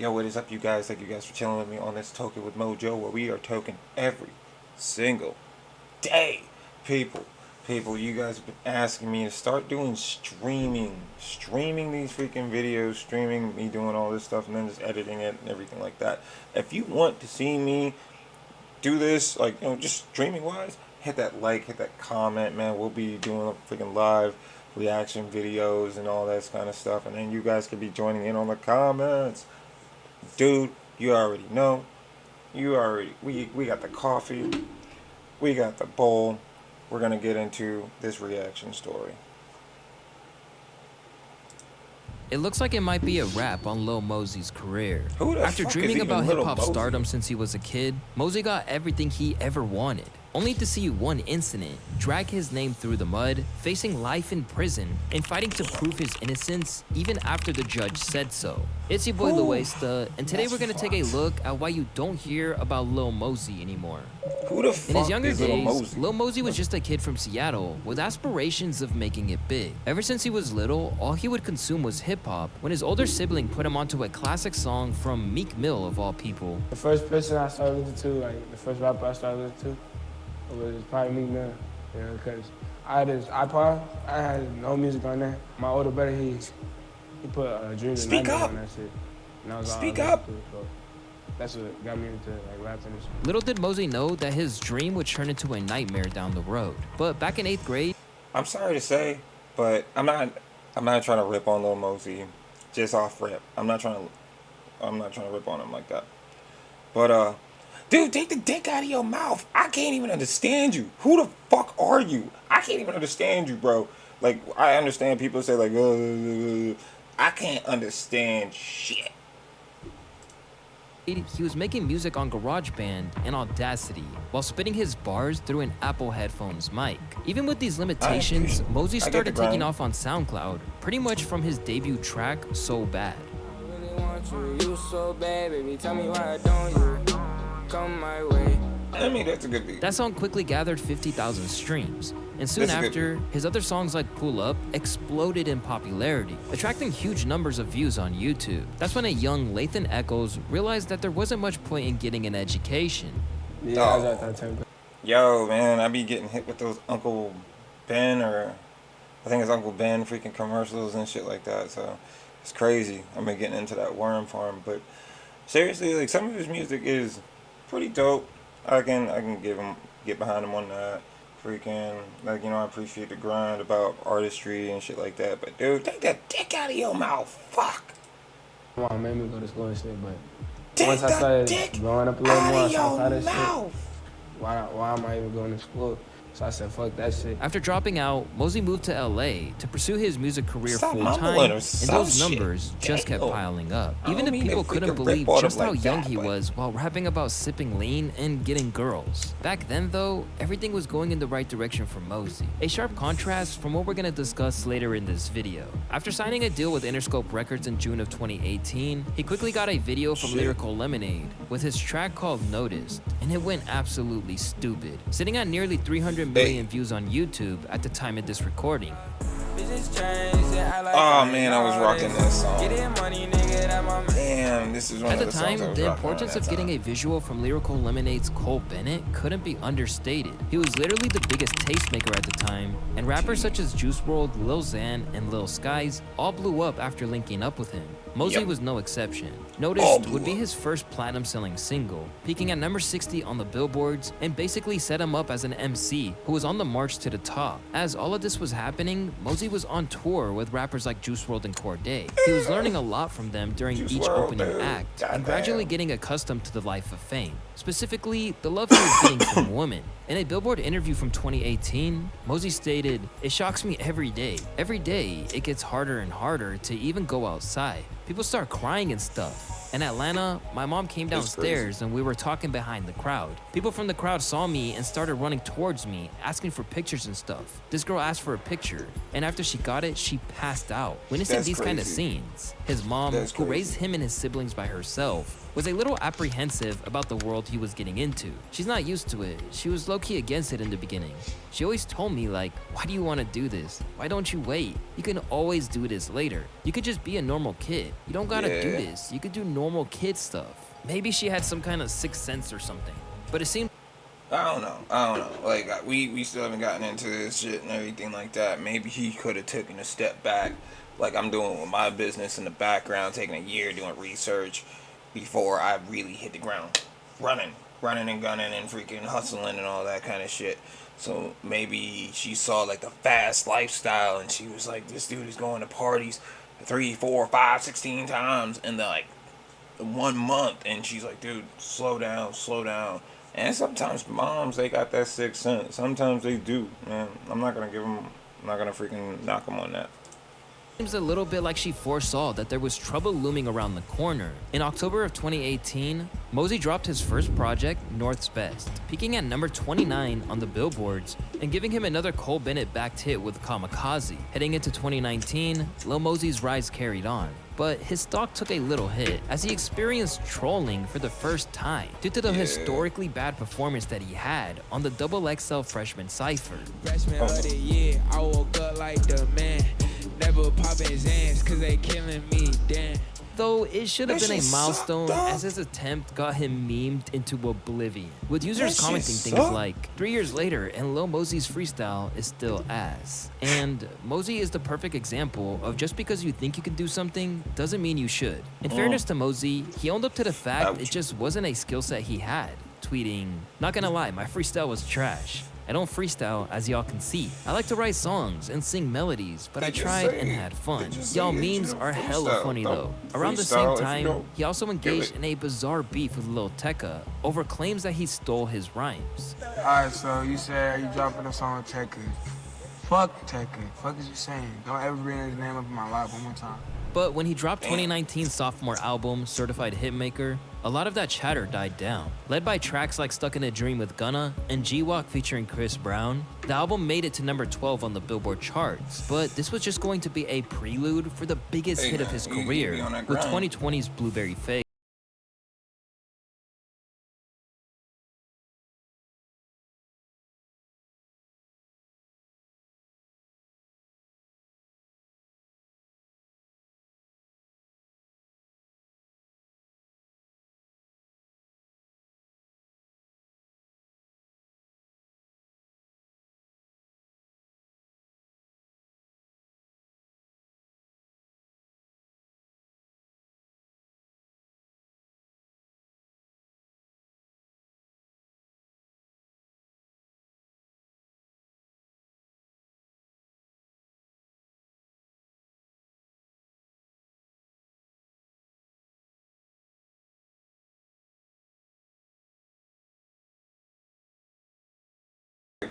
Yo, what is up, you guys? Thank you guys for chilling with me on this Token with Mojo, where we are token every single day. People, you guys have been asking me to start doing streaming these freaking videos, streaming me doing all this stuff, and then just editing it and everything like that. If you want to see me do this, like, just streaming wise, hit that like, hit that comment, man. We'll be doing a freaking live reaction videos and all that kind of stuff, and then you guys can be joining in on the comments. Dude, you already know. We got the coffee. We got the bowl. We're gonna get into this reaction story. It looks like it might be a wrap on Lil Mosey's career. After fuck is dreaming even about Lil hip-hop Mosey? stardom since he was a kid, Mosey got everything he ever wanted, only to see one incident drag his name through the mud, facing life in prison, and fighting to prove his innocence even after the judge said so. It's your boy Lil and today we're gonna take a look at why you don't hear about Lil Mosey anymore. Who the fuck In his younger is Lil days, Mosey? Lil Mosey was just a kid from Seattle with aspirations of making it big. Ever since he was little, all he would consume was hip-hop when his older sibling put him onto a classic song from Meek Mill of all people. The first person I started listening to, like the first rapper I started listening to, was probably Meek Mill. You know, because I had this iPod, I had no music on there. My older brother, he put Dreams and Speak Nightmares up. on that shit. And that was all I Speak listened up. to, so that's what got me into like rapping and shit. Little did Mosey know that his dream would turn into a nightmare down the road. But back in 8th grade, I'm sorry to say, but I'm not trying to rip on Lil Mosey just off rip. I'm not trying to rip on him like that. But dude, take the dick out of your mouth. I can't even understand you. Who the fuck are you? I can't even understand you, bro. Like, I understand people say like, I can't understand shit. he was making music on GarageBand and Audacity while spitting his bars through an Apple headphones mic. Even with these limitations, Mosey I get the started taking grind. off on SoundCloud pretty much from his debut track, So Bad. I really want you, you so bad, baby. Tell me why don't you come my way? I mean, that's a good beat. That song quickly gathered 50,000 streams, and soon That's a good after, his other songs like Pull Up exploded in popularity, attracting huge numbers of views on YouTube. That's when a young Lathan Echoes realized that there wasn't much point in getting an education. Yeah, I was at that time. Yo, man, I be getting hit with those Uncle Ben, or I think it's Uncle Ben freaking commercials and shit like that. So it's crazy. I've been getting into that worm farm, but seriously, like, some of his music is pretty dope. I can get behind him on that. Freaking, like, I appreciate the grind about artistry and shit like that. But dude, take that dick out of your mouth. Fuck. My mom made me go to school and shit, but Take once I the started dick growing up a little out more, I of saw your how that shit. mouth. Why am I even going to school? So I said, fuck that shit. After dropping out, Mosey moved to LA to pursue his music career Stop full-time, mumbling or and some those shit. numbers just kept Damn. piling up. I Even don't if mean people to couldn't freaking believe rip on just him how like young that, he but- was while rapping about sipping lean and getting girls. Back then though, everything was going in the right direction for Mosey. A sharp contrast from what we're gonna discuss later in this video. After signing a deal with Interscope Records in June of 2018, he quickly got a video from Shit. Lyrical Lemonade with his track called Noticed, and it went absolutely stupid, sitting at nearly 300 million views on YouTube at the time of this recording. Oh man, I was rocking this song. Damn, this is one At of the the songs I time, was the rocking importance on of that getting time. a visual from Lyrical Lemonade's Cole Bennett couldn't be understated. He was literally the biggest tastemaker at the time, and rappers such as Juice WRLD, Lil Xan, and Lil Skies all blew up after linking up with him. Mosey Yep. was no exception. All Noticed blew would be up. his first platinum-selling single, peaking at number 60 on the billboards, and basically set him up as an MC who was on the march to the top. As all of this was happening, Mosey was on tour with rappers like Juice WRLD and Cordae. He was learning a lot from them during Juice each WRLD, opening dude. act, and Goddamn. gradually getting accustomed to the life of fame. Specifically, the love he was getting from women. In a Billboard interview from 2018, Mosey stated, "It shocks me every day. Every day, it gets harder and harder to even go outside. People start crying and stuff. In Atlanta, my mom came That's downstairs and we were talking behind the crowd. People from the crowd saw me and started running towards me, asking for pictures and stuff. This girl asked for a picture, and after she got it, she passed out. Witnessing That's these kind of crazy. scenes, his mom, That's who crazy. raised him and his siblings by herself, was a little apprehensive about the world he was getting into. She's not used to it. She was low-key against it in the beginning. She always told me, like, why do you want to do this? Why don't you wait? You can always do this later. You could just be a normal kid. You don't gotta do Yeah. this. You could do normal normal kid stuff. Maybe she had some kind of sixth sense or something. But it seemed I don't know. Like, we still haven't gotten into this shit and everything like that. Maybe he could have taken a step back, like I'm doing with my business in the background, taking a year doing research before I really hit the ground, running and gunning and freaking hustling and all that kind of shit. So maybe she saw like the fast lifestyle and she was like, this dude is going to parties 3, 4, 5, 16 times in the like 1 month, and she's like, dude, slow down. And sometimes moms, they got that sixth sense. Sometimes they do, man. I'm not gonna freaking knock them on that. seems a little bit like she foresaw that there was trouble looming around the corner. In October of 2018, Mosey dropped his first project, North's Best, peaking at number 29 on the billboards and giving him another Cole Bennett-backed hit with Kamikaze. Heading into 2019, Lil Mosey's rise carried on, but his stock took a little hit as he experienced trolling for the first time due to the historically bad performance that he had on the XXL Freshman Cypher. Freshman of the year, I woke up like the man. Never popping Zans, cause they killing me, damn. Though it should have That been a shit milestone sucked, dog. as his attempt got him memed into oblivion, with users That shit commenting things sucked. like 3 years later and Lil Mosey's freestyle is still ass. And Mosey is the perfect example of just because you think you can do something doesn't mean you should. In fairness to Mosey, he owned up to the fact Ouch. it just wasn't a skill set he had, tweeting, "Not gonna lie, my freestyle was trash. I don't freestyle, as y'all can see. I like to write songs and sing melodies, but I They just tried say and it. had fun." They just Y'all say it. You memes don't are hella freestyle. funny Don't though. Around the freestyle same if you time, don't he also kill engaged it. in a bizarre beef with Lil Tecca over claims that he stole his rhymes. Alright, so you said you dropping a song with Tekka. Fuck Tekka. Fuck is you saying? Don't ever bring his name up in my life one more time. But when he dropped 2019's sophomore album, Certified Hitmaker, a lot of that chatter died down. Led by tracks like Stuck in a Dream with Gunna and G-Walk featuring Chris Brown, the album made it to number 12 on the Billboard charts. But this was just going to be a prelude for the biggest Hey, hit of man, his you career, be on that with grind. 2020's Blueberry Fake.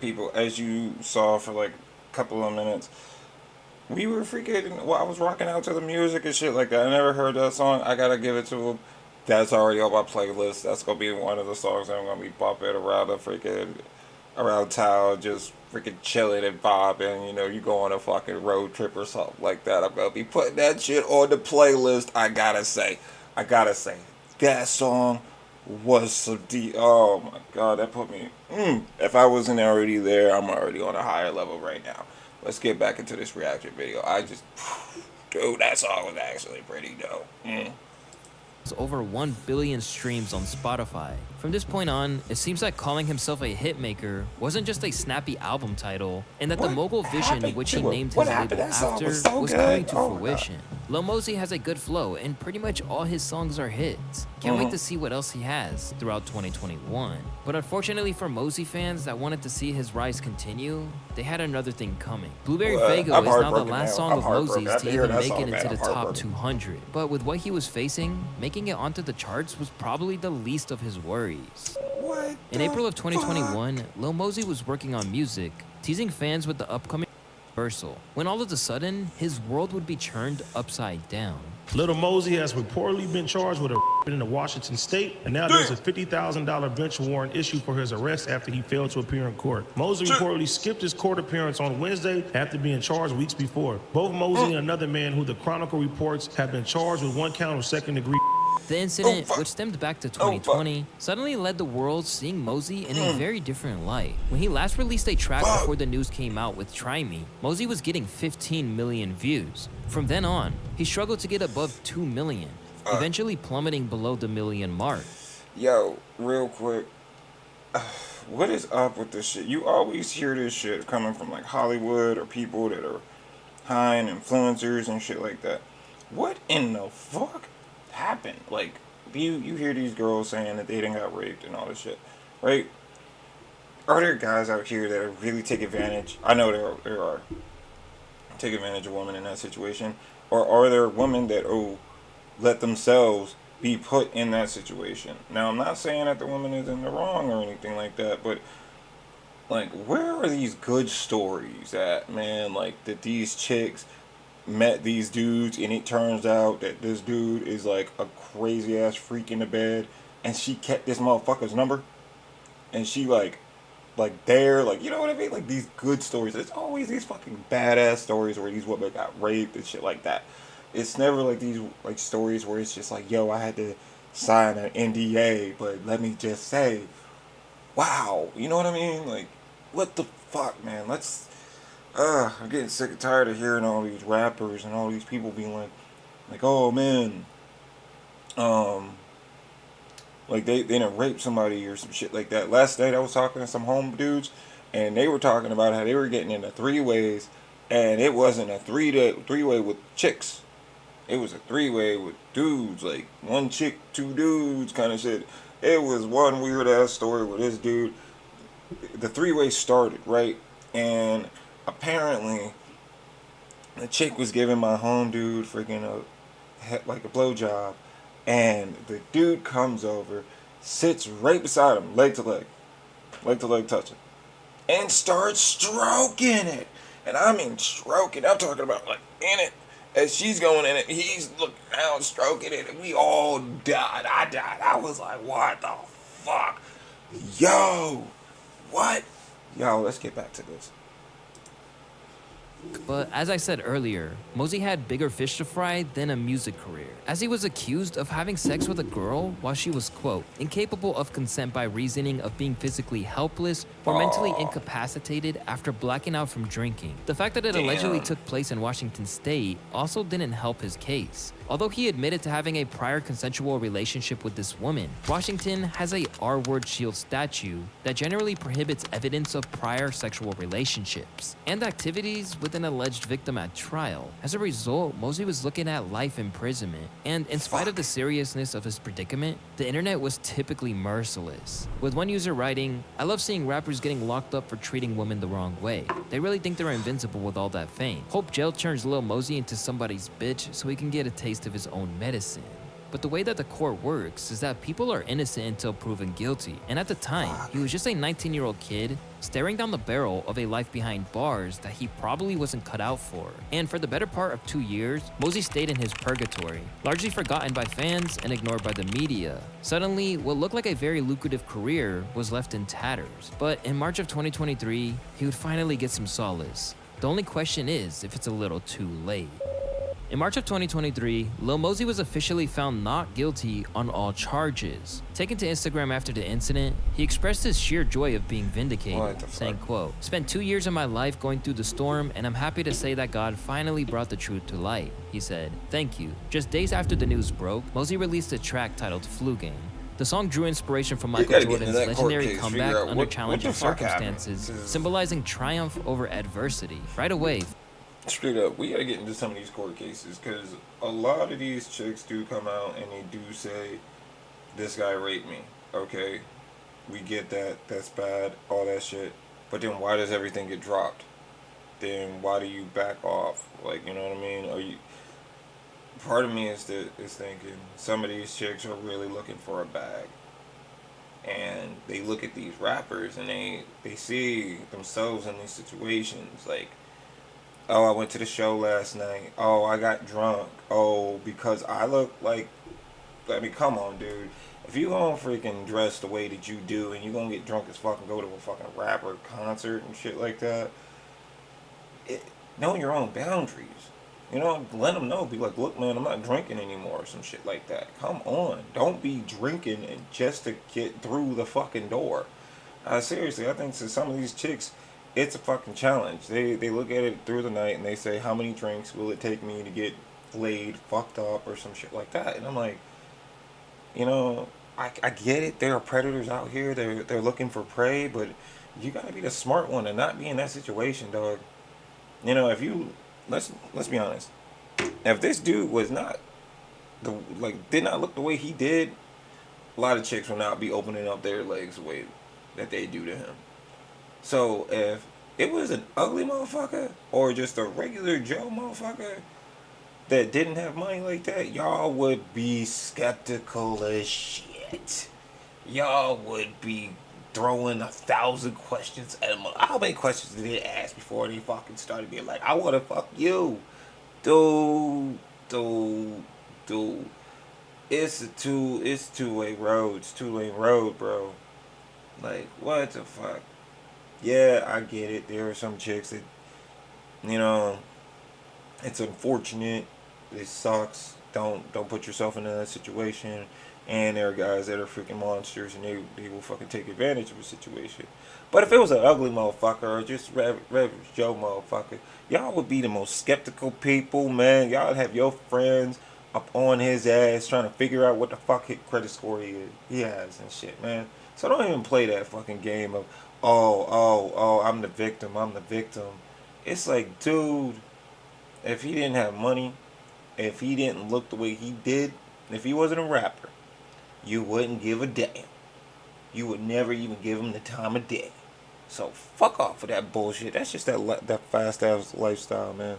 People, as you saw for like a couple of minutes, we were freaking. Well, I was rocking out to the music and shit like that. I never heard that song. I gotta give it to him. That's already on my playlist. That's gonna be one of the songs that I'm gonna be bumping around the freaking around town, just freaking chilling and vibing. You know, you go on a fucking road trip or something like that. I'm gonna be putting that shit on the playlist. I gotta say, that song was so deep. Oh my god, that put me. If I wasn't already there, I'm already on a higher level right now. Let's get back into this reaction video. Dude, that song was actually pretty dope. Over 1 billion streams on Spotify. From this point on, it seems like calling himself a hitmaker wasn't just a snappy album title, and that the What mogul vision happened which to he it? named What his happened? label That song after was so was good. coming to Oh my fruition. Lil Mosey has a good flow, and pretty much all his songs are hits. Can't wait to see what else he has throughout 2021. But unfortunately for Mosey fans that wanted to see his rise continue, they had another thing coming. Blueberry Well, Fago I'm is now the heartbroken last now. song I'm of heartbroken. Mosey's After to hearing even that make song, it man, into I'm the top heartbroken. 200. But with what he was facing, making it onto the charts was probably the least of his worries. What? In April of 2021, Lil Mosey was working on music, teasing fans with the upcoming reversal, when all of a sudden, his world would be turned upside down. Lil Mosey has reportedly been charged with a in the Washington state, and now there's a $50,000 bench warrant issued for his arrest after he failed to appear in court. Mosey reportedly skipped his court appearance on Wednesday after being charged weeks before. Both Mosey and another man who the Chronicle reports have been charged with 1 count of second-degree. The incident, fuck. which stemmed back to fuck. 2020, suddenly led the world seeing Mosey in a very different light. When he last released a track before the news came out with Try Me, Mosey was getting 15 million views. From then on, he struggled to get above 2 million. eventually plummeting below the million mark. Yo, real quick, what is up with this shit? You always hear this shit coming from like Hollywood or people that are high and influencers and shit like that. What in the fuck happened? Like, you hear these girls saying that they done got raped and all this shit, right? Are there guys out here that really take advantage? I know there are. Take advantage of women in that situation. Or are there women that, let themselves be put in that situation? Now, I'm not saying that the woman is in the wrong or anything like that, but, like, where are these good stories at, man? Like, that these chicks met these dudes and it turns out that this dude is like a crazy ass freak in the bed and she kept this motherfucker's number and she like there, like, you know what I mean? Like, these good stories. It's always these fucking badass stories where these women got raped and shit like that. It's never like these like stories where it's just like, yo, I had to sign an NDA, but let me just say, wow, you know what I mean? Like, what the fuck, man? I'm getting sick and tired of hearing all these rappers and all these people being like, oh man, like they done raped somebody or some shit like that. Last night I was talking to some home dudes, and they were talking about how they were getting into three-ways, and it wasn't a three-way with chicks. It was a three-way with dudes, like one chick, two dudes kind of shit. It was one weird ass story with this dude. The three-way started, right? And apparently the chick was giving my home dude freaking a blowjob, and the dude comes over, sits right beside him, leg to leg touching, and starts stroking it. And I mean stroking. I'm talking about like in it. As she's going in it, he's looking down, stroking it, and we all died. I died. I was like, what the fuck? Yo, what? Yo, let's get back to this. But as I said earlier, Mosey had bigger fish to fry than a music career, as he was accused of having sex with a girl while she was, quote, incapable of consent by reasoning of being physically helpless or mentally incapacitated after blacking out from drinking. The fact that it allegedly took place in Washington State also didn't help his case. Although he admitted to having a prior consensual relationship with this woman, Washington has a R-word shield statute that generally prohibits evidence of prior sexual relationships and activities with an alleged victim at trial. As a result, Mosey was looking at life imprisonment, and in spite of the seriousness of his predicament, the internet was typically merciless. With one user writing, "I love seeing rappers getting locked up for treating women the wrong way. They really think they're invincible with all that fame. Hope jail turns Lil Mosey into somebody's bitch so he can get a taste of his own medicine." But the way that the court works is that people are innocent until proven guilty. And at the time, he was just a 19-year-old kid staring down the barrel of a life behind bars that he probably wasn't cut out for. And for the better part of 2 years, Mosey stayed in his purgatory, largely forgotten by fans and ignored by the media. Suddenly, what looked like a very lucrative career was left in tatters. But in March of 2023, he would finally get some solace. The only question is if it's a little too late. In March of 2023, Lil Mosey was officially found not guilty on all charges. Taken to Instagram after the incident, he expressed his sheer joy of being vindicated, saying, quote, "Spent 2 years of my life going through the storm, and I'm happy to say that God finally brought the truth to light." He said, "Thank you." Just days after the news broke, Mosey released a track titled Flu Game. The song drew inspiration from Michael Jordan's legendary comeback under challenging circumstances, symbolizing triumph over adversity. Right away, Straight up, we gotta get into some of these court cases, because a lot of these chicks do come out and they do say, this guy raped me. Okay, we get that, that's bad, all that shit. But then why does everything get dropped? Then why do you back off? Like, you know what I mean? Part of me is thinking some of these chicks are really looking for a bag. And they look at these rappers and they see themselves in these situations, like, oh, I went to the show last night. Oh, I got drunk. Oh, because I look like... I mean, come on, dude. If you gonna freaking dress the way that you do and you gonna get drunk as fuck and go to a fucking rapper concert and shit like that, know your own boundaries. You know, let them know. Be like, look, man, I'm not drinking anymore or some shit like that. Come on. Don't be drinking and just to get through the fucking door. Seriously, I think to some of these chicks... it's a fucking challenge. They look at it through the night and they say, how many drinks will it take me to get laid, fucked up, or some shit like that. And I'm like, you know, I get it. There are predators out here. They're looking for prey, but you gotta be the smart one and not be in that situation, dog. You know, if you let's be honest. If this dude was not did not look the way he did, a lot of chicks will not be opening up their legs the way that they do to him. So if it was an ugly motherfucker or just a regular Joe motherfucker that didn't have money like that, y'all would be skeptical as shit. Y'all would be throwing 1,000 questions at him. How many questions did they ask before they fucking started being like, I wanna fuck you? Dude. It's two-way road. It's two-way road, bro. Like, what the fuck? Yeah, I get it. There are some chicks that, you know, it's unfortunate. It sucks. Don't put yourself in that situation. And there are guys that are freaking monsters, and they will fucking take advantage of a situation. But if it was an ugly motherfucker or just Rev Joe motherfucker, y'all would be the most skeptical people, man. Y'all would have your friends up on his ass trying to figure out what the fuck his credit score he has and shit, man. So don't even play that fucking game of, oh, I'm the victim. It's like, dude, if he didn't have money, if he didn't look the way he did, if he wasn't a rapper, you wouldn't give a damn. You would never even give him the time of day. So fuck off with that bullshit. That's just that fast ass lifestyle, man.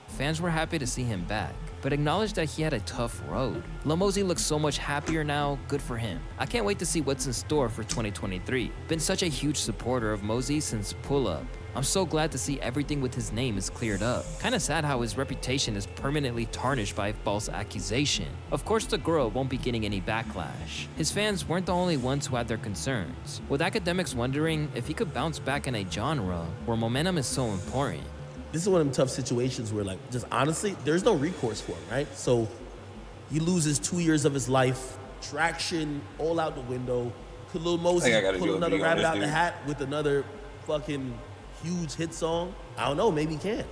Fans were happy to see him back, but acknowledged that he had a tough road. Lil Mosey looks so much happier now, good for him. I can't wait to see what's in store for 2023. Been such a huge supporter of Mosey since Pull Up. I'm so glad to see everything with his name is cleared up. Kinda sad how his reputation is permanently tarnished by a false accusation. Of course the girl won't be getting any backlash. His fans weren't the only ones who had their concerns, with academics wondering if he could bounce back in a genre where momentum is so important. This is one of them tough situations where, like, just honestly, there's no recourse for him, right? So he loses 2 years of his life, traction all out the window. Could Lil Mosey pull another rabbit out the hat with another fucking huge hit song? I don't know, maybe he can.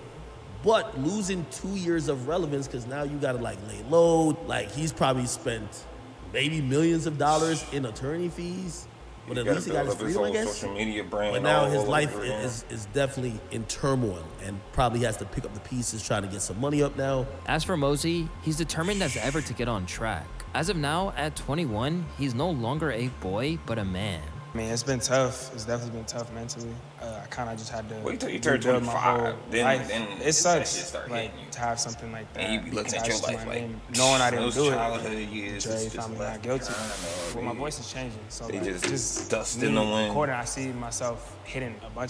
But losing 2 years of relevance, because now you gotta like lay low. Like, he's probably spent maybe millions of dollars in attorney fees. But at least he got his freedom, I guess. Social media brand. But now his life is definitely in turmoil and probably has to pick up the pieces, trying to get some money up now. As for Mosey, he's determined as ever to get on track. As of now, at 21, he's no longer a boy, but a man. I mean, it's been tough. It's definitely been tough mentally. I kind of just had to wait till you turn rebuild my 25. whole Then life. It sucks, like, to have something like that. and you be looking at your life like, knowing I didn't do it. Childhood years, Dre found me not guilty. Well, my voice is changing, so they like, just dust me in the wind. recording, I see myself hitting a bunch